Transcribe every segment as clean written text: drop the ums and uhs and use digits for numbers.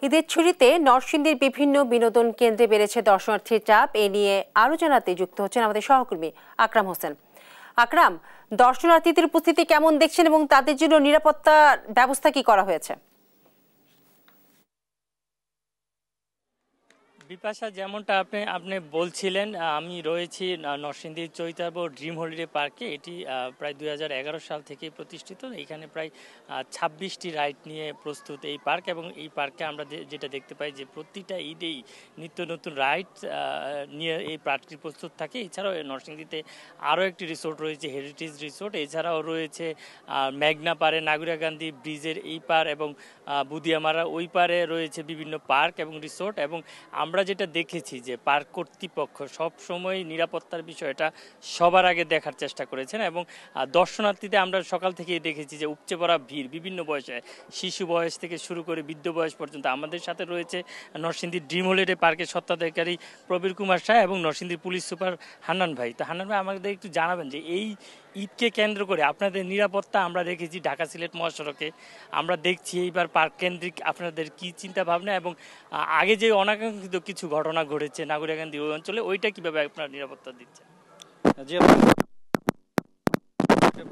ঈদের ছুটিতে নরসিংদীর বিভিন্ন বিনোদন কেন্দ্রে বেড়েছে দর্শনার্থীর চাপ। এ নিয়ে আরো জানাতে যুক্ত হচ্ছেন আমাদের সহকর্মী আকরাম হোসেন। আকরাম, দর্শনার্থীদের উপস্থিতি কেমন দেখছেন এবং তাদের জন্য নিরাপত্তা ব্যবস্থা কি করা হয়েছে? বিপাশা, যেমনটা আপনি বলছিলেন, আমি রয়েছি নরসিংদীর চৈতাব ড্রিম হলিডে পার্কে। এটি প্রায় 2011 সাল থেকে প্রতিষ্ঠিত। এখানে প্রায় 26টি রাইড নিয়ে প্রস্তুত এই পার্ক, এবং এই পার্কে আমরা যেটা দেখতে পাই যে প্রতিটা ঈদেই নিত্য নতুন রাইড নিয়ে এই পার্কটি প্রস্তুত থাকে। এছাড়াও নরসিংদীতে আরও একটি রিসোর্ট রয়েছে, হেরিটেজ রিসোর্ট। এছাড়াও রয়েছে মেঘনা পাড়ে নাগরিয়াকান্দি ব্রিজের এই পার, এবং বুদিয়ামারা ওই পারে রয়েছে বিভিন্ন পার্ক এবং রিসোর্ট। এবং আমরা যেটা দেখেছি যে পার্ক কর্তৃপক্ষ সবসময় নিরাপত্তার বিষয়টা সবার আগে দেখার চেষ্টা করেছেন, এবং দর্শনার্থীতে আমরা সকাল থেকেই দেখেছি যে উপচে পড়া ভিড় বিভিন্ন বয়সে, শিশু বয়স থেকে শুরু করে বৃদ্ধ বয়স পর্যন্ত। আমাদের সাথে রয়েছে নরসিংদীর ড্রিম হলিডে পার্কের স্বত্বাধিকারী প্রবীর কুমার শাহ এবং নরসিংদীর পুলিশ সুপার হান্নান ভাই। তো হান্নান ভাই, আমাদের একটু জানাবেন যে এই ঈদকে কেন্দ্র করে আপনাদের নিরাপত্তা আমরা দেখেছি ঢাকা সিলেট মহাসড়কে, আমরা দেখছি এইবার পার্ক কেন্দ্রিক আপনাদের কি চিন্তা ভাবনা, এবং আগে যে অনাকাঙ্ক্ষিত কিছু ঘটনা ঘটেছে নাগরিকান্দি ওই অঞ্চলে, ওইটা কিভাবে আপনারা নিরাপত্তা দিচ্ছেন? জি,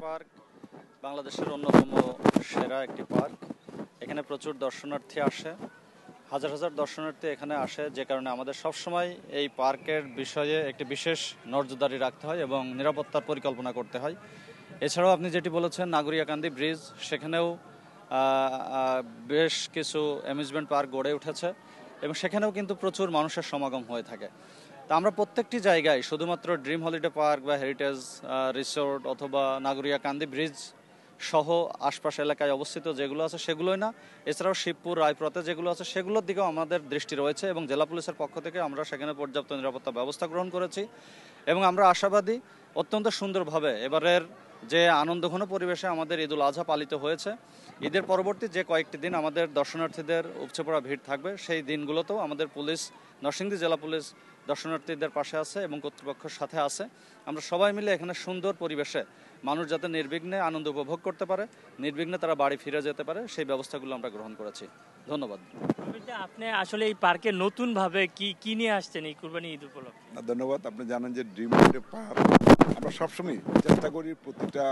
পার্ক বাংলাদেশের অন্যতম সেরা একটি পার্ক। এখানে প্রচুর দর্শনার্থী আসে, হাজার হাজার দর্শনার্থী এখানে আসে, যে কারণে আমাদের সবসময় এই পার্কের বিষয়ে একটি বিশেষ নজরদারি রাখতে হয় এবং নিরাপত্তার পরিকল্পনা করতে হয়। এছাড়াও আপনি যেটি বলেছেন নাগরিয়াকান্দি ব্রিজ, সেখানেও বেশ কিছু অ্যামিউজমেন্ট পার্ক গড়ে উঠেছে এবং সেখানেও কিন্তু প্রচুর মানুষের সমাগম হয়ে থাকে। তা আমরা প্রত্যেকটি জায়গায় শুধুমাত্র ড্রিম হলিডে পার্ক বা হেরিটেজ রিসোর্ট অথবা নাগরিয়াকান্দি ব্রিজ সহ আশপাশ এলাকায় অবস্থিত যেগুলো আছে সেগুলোই না, এছাড়াও শিবপুর রায়পুরাতে যেগুলো আছে সেগুলোর দিকেও আমাদের দৃষ্টি রয়েছে, এবং জেলা পুলিশের পক্ষ থেকে আমরা সেখানে পর্যাপ্ত নিরাপত্তা ব্যবস্থা গ্রহণ করেছি। এবং আমরা আশাবাদী অত্যন্ত সুন্দরভাবে এবারের যে আনন্দঘন পরিবেশে আমাদের ঈদুল আজহা পালিত হয়েছে, ঈদের পরবর্তী যে কয়েকটি দিন আমাদের দর্শনার্থীদের উপচে পড়া ভিড় থাকবে, সেই দিনগুলোতেও আমাদের পুলিশ, নরসিংদী জেলা পুলিশ দর্শনার্থীদের পাশে আছে এবং কর্তৃপক্ষের সাথে আছে। আমরা সবাই মিলে এখানে সুন্দর পরিবেশে মানুষ যাতে নির্বিঘ্নে আনন্দ উপভোগ করতে পারে, নির্বিঘ্নে তারা বাড়ি ফিরে যেতে পারে, সেই ব্যবস্থাগুলো আমরা গ্রহণ করেছি। ধন্যবাদ। আপনি আসলে এই পার্কে নতুন ভাবে কি নিয়ে আসছেন এই কুরবানি ঈদ উপলক্ষে? ধন্যবাদ। আপনি জানেন যে ড্রিম হলিডে পার্ক আমরা সবসময় চেষ্টা করি প্রতিটা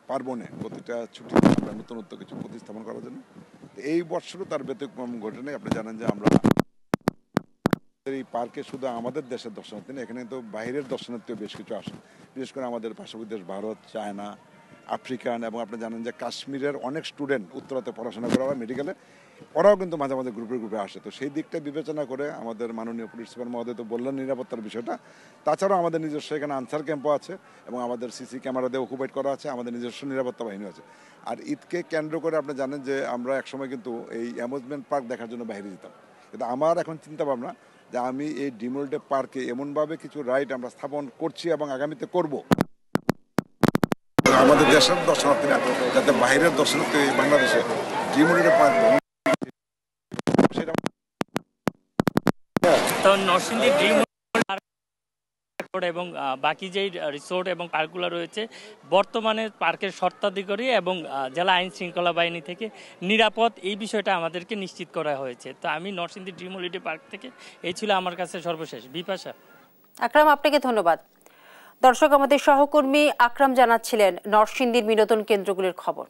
পার্বণে, প্রতিটা ছুটিতে আমরা নতুনত্ব কিছু প্রতিস্থাপন করার জন্য। এই বছরও তার ব্যতিক্রম ঘটে নেই। আপনি জানেন যে আমরা এই পার্কে শুধু আমাদের দেশের দর্শনার্থী না, এখানে তো বাইরের দর্শনার্থীও বেশ কিছু আসে, বিশেষ করে আমাদের পার্শ্ববর্তী দেশ ভারত, চায়না, আফ্রিকান, এবং আপনি জানেন যে কাশ্মীরের অনেক স্টুডেন্ট উত্তরাতে পড়াশোনা করে ওরা মেডিকেলে, ওরাও কিন্তু মাঝে মাঝে গ্রুপে আসে। তো সেই দিকটা বিবেচনা করে আমাদের মাননীয় পুলিশ সুপার মহোদয় তো বললেন নিরাপত্তার বিষয়টা। তাছাড়াও আমাদের নিজস্ব এখানে আনসার ক্যাম্পও আছে এবং আমাদের সিসি ক্যামেরা দিয়ে অকুপাইড করা আছে, আমাদের নিজস্ব নিরাপত্তা বাহিনী আছে। আর ঈদকে কেন্দ্র করে আপনি জানেন যে আমরা একসময় কিন্তু এই অ্যামিউজমেন্ট পার্ক দেখার জন্য বাইরে যেতাম, কিন্তু আমার এখন চিন্তা ভাবনা যে আমি এই ড্রিম হলিডে পার্কে এমনভাবে কিছু রাইড আমরা স্থাপন করছি এবং আগামীতে করব, আমাদের দেশের দর্শনার্থীরা যাতে বাইরের দর্শনার্থী বাংলাদেশে dream holiday park Narsingdi dream এবং বাকি যে রিসোর্ট এবং পার্কগুলো রয়েছে বর্তমানে পার্কের স্বত্বাধিকারী এবং জেলা আইন শৃঙ্খলা বাহিনী থেকে নিরাপদ, এই বিষয়টা আমাদেরকে নিশ্চিত করা হয়েছে। তো আমি নরসিংদী ড্রিম হলিডে পার্ক থেকে, এই ছিল আমার কাছে সর্বশেষ। বিপাশা। আকরাম, আপনাকে ধন্যবাদ। দর্শক, আমাদের সহকর্মী আকরাম জানাচ্ছিলেন নরসিংদীর বিনোদন কেন্দ্রগুলির খবর।